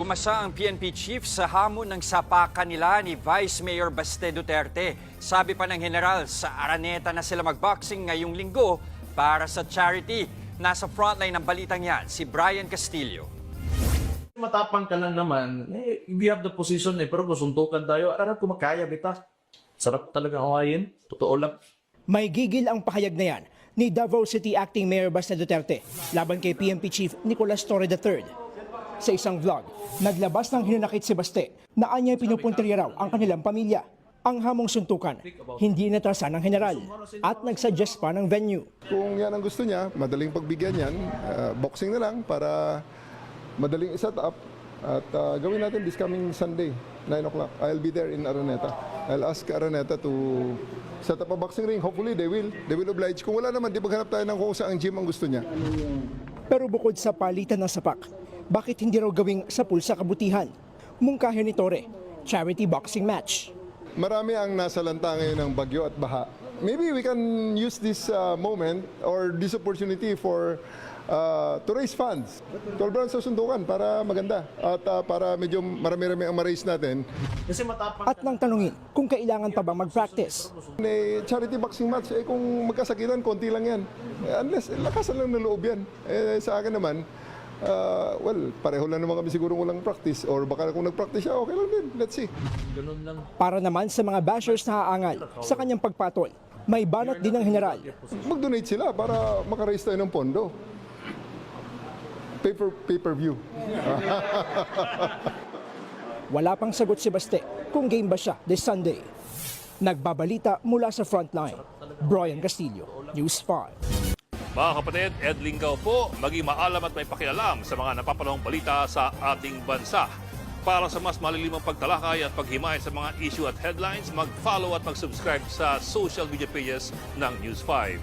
Umasa ang PNP chief sa hamon ng sapakan nila ni Vice Mayor Baste Duterte. Sabi pa ng general, sa Araneta na sila magboxing ngayong linggo para sa charity. Nasa frontline ng balitang yan, si Brian Castillo. Matapang ka lang naman, we have the position pero kung suntukan tayo, ararap ko makaya, bita. Sarap talaga awayin, totoo lang. May gigil ang pahayag na yan ni Davao City Acting Mayor Baste Duterte laban kay PNP Chief Nicolas Torre III. Sa isang vlog, naglabas ng hinanakit si Baste na anya'y pinupuntirya raw ang kanilang pamilya. Ang hamong suntukan, hindi inatrasan ng general at nagsuggest pa ng venue. Kung yan ang gusto niya, madaling pagbigyan yan, boxing na lang para madaling iset up at gawin natin this coming Sunday, 9 o'clock. I'll be there in Araneta. I'll ask Araneta to set up a boxing ring. Hopefully they will oblige. Kung wala naman, di maghanap tayo ng kung saan gym ang gusto niya. Pero bukod sa palitan ng sapak, bakit hindi raw gawing sa pulsa kabutihan? Mungkahi ni Torre, charity boxing match. Marami ang nasalanta ngayon ng bagyo at baha. Maybe we can use this moment or this opportunity to raise funds. 12 rounds sa sundukan para maganda at para medyo marami-rami ang ma-raise natin. Kasi matapang At nang tanungin kung kailangan pa bang mag-practice. Charity boxing match, kung magkasakitan, konti lang yan. Unless, lakasan lang ng loob yan. Sa akin naman, pareho lang naman kami siguro walang practice or baka kung nag-practice siya, okay lang din. Let's see. ganun lang. Para naman sa mga bashers na haangal sa kanyang pagpatol, may banat din ng general. Mag-donate sila para makaraise tayo ng pondo. Pay-per-view. Wala pang sagot si Baste kung game ba siya this Sunday. Nagbabalita mula sa frontline, Brian Castillo, News 5. Mga kapatid, Ed Lingaw po, maging maalam at may pakialam sa mga napapanahong balita sa ating bansa. Para sa mas malilimang pagtalakay at paghimay sa mga issue at headlines, mag-follow at mag-subscribe sa social media pages ng News 5.